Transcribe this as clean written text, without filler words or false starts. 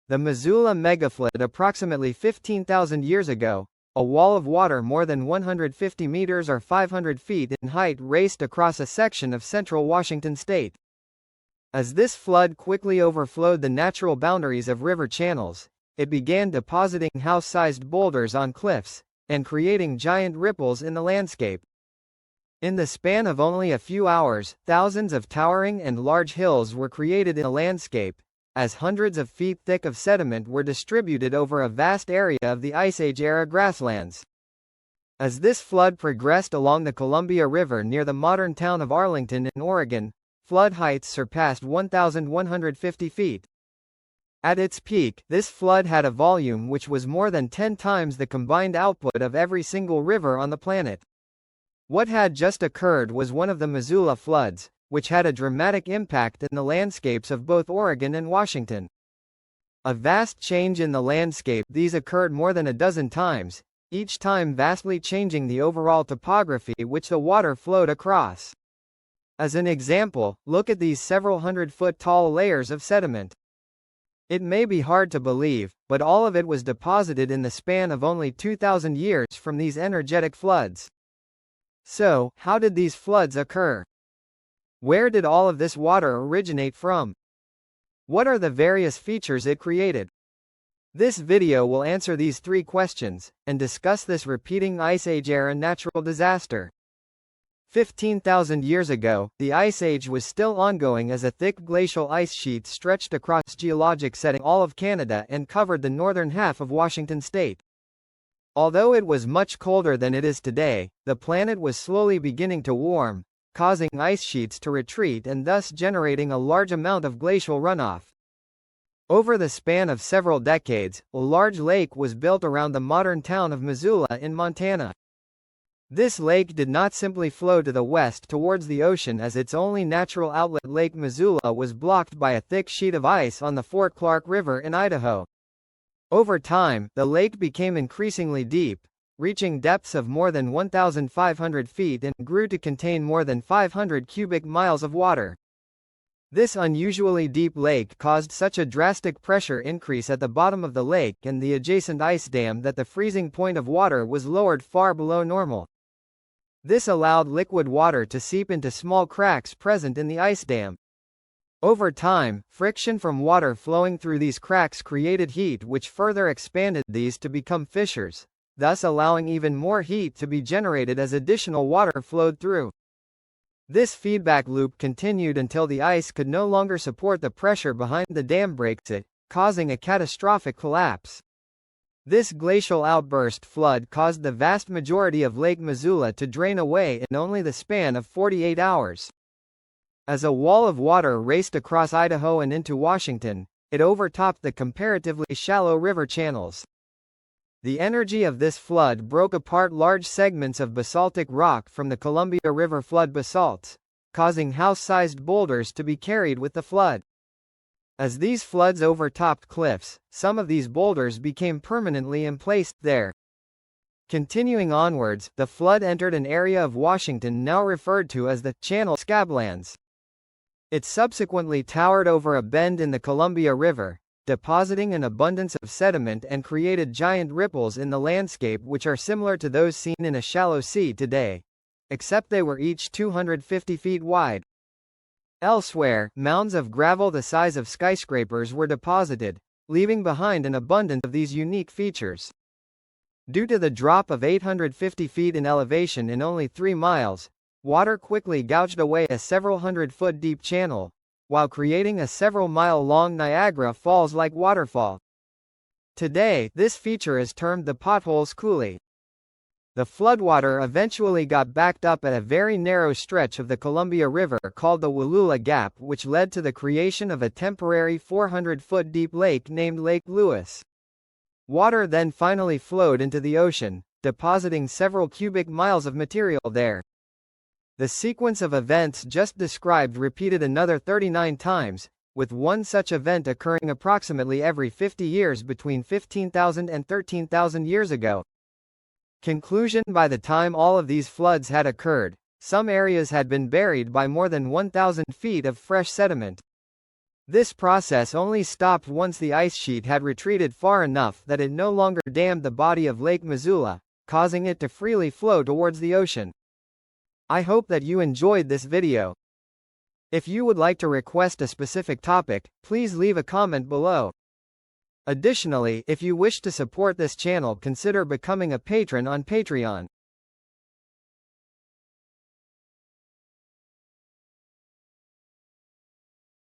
The Missoula Megaflood approximately 15,000 years ago, a wall of water more than 150 meters or 500 feet in height raced across a section of central Washington state. As this flood quickly overflowed the natural boundaries of river channels, it began depositing house-sized boulders on cliffs, and creating giant ripples in the landscape. In the span of only a few hours, thousands of towering and large hills were created in the landscape, as hundreds of feet thick of sediment were distributed over a vast area of the Ice Age-era grasslands. As this flood progressed along the Columbia River near the modern town of Arlington in Oregon, flood heights surpassed 1,150 feet. At its peak, this flood had a volume which was more than 10 times the combined output of every single river on the planet. What had just occurred was one of the Missoula floods, which had a dramatic impact in the landscapes of both Oregon and Washington. A vast change in the landscape. These occurred more than a dozen times, each time vastly changing the overall topography which the water flowed across. As an example, look at these several hundred-foot tall layers of sediment. It may be hard to believe, but all of it was deposited in the span of only 2,000 years from these energetic floods. So, how did these floods occur? Where did all of this water originate from? What are the various features it created? This video will answer these three questions, and discuss this repeating Ice Age-era natural disaster. 15,000 years ago, the Ice Age was still ongoing as a thick glacial ice sheet stretched across geologic setting all of Canada and covered the northern half of Washington state. Although it was much colder than it is today, the planet was slowly beginning to warm, causing ice sheets to retreat and thus generating a large amount of glacial runoff. Over the span of several decades, a large lake was built around the modern town of Missoula in Montana. This lake did not simply flow to the west towards the ocean, as its only natural outlet, Lake Missoula, was blocked by a thick sheet of ice on the Fort Clark River in Idaho. Over time, the lake became increasingly deep, reaching depths of more than 1,500 feet and grew to contain more than 500 cubic miles of water. This unusually deep lake caused such a drastic pressure increase at the bottom of the lake and the adjacent ice dam that the freezing point of water was lowered far below normal. This allowed liquid water to seep into small cracks present in the ice dam. Over time, friction from water flowing through these cracks created heat which further expanded these to become fissures, thus allowing even more heat to be generated as additional water flowed through. This feedback loop continued until the ice could no longer support the pressure behind the dam, breaks it, causing a catastrophic collapse. This glacial outburst flood caused the vast majority of Lake Missoula to drain away in only the span of 48 hours. As a wall of water raced across Idaho and into Washington, it overtopped the comparatively shallow river channels. The energy of this flood broke apart large segments of basaltic rock from the Columbia River flood basalts, causing house-sized boulders to be carried with the flood. As these floods overtopped cliffs, some of these boulders became permanently emplaced there. Continuing onwards, the flood entered an area of Washington now referred to as the Channel Scablands. It subsequently towered over a bend in the Columbia River, depositing an abundance of sediment and created giant ripples in the landscape which are similar to those seen in a shallow sea today, except they were each 250 feet wide. Elsewhere, mounds of gravel the size of skyscrapers were deposited, leaving behind an abundance of these unique features. Due to the drop of 850 feet in elevation in only 3 miles, water quickly gouged away a several hundred-foot deep channel, while creating a several-mile-long Niagara Falls-like waterfall. Today, this feature is termed the Potholes Coulee. The floodwater eventually got backed up at a very narrow stretch of the Columbia River called the Wallula Gap, which led to the creation of a temporary 400-foot deep lake named Lake Lewis. Water then finally flowed into the ocean, depositing several cubic miles of material there. The sequence of events just described repeated another 39 times, with one such event occurring approximately every 50 years between 15,000 and 13,000 years ago. Conclusion: by the time all of these floods had occurred, some areas had been buried by more than 1,000 feet of fresh sediment. This process only stopped once the ice sheet had retreated far enough that it no longer dammed the body of Lake Missoula, causing it to freely flow towards the ocean. I hope that you enjoyed this video. If you would like to request a specific topic, please leave a comment below. Additionally, if you wish to support this channel, consider becoming a patron on Patreon.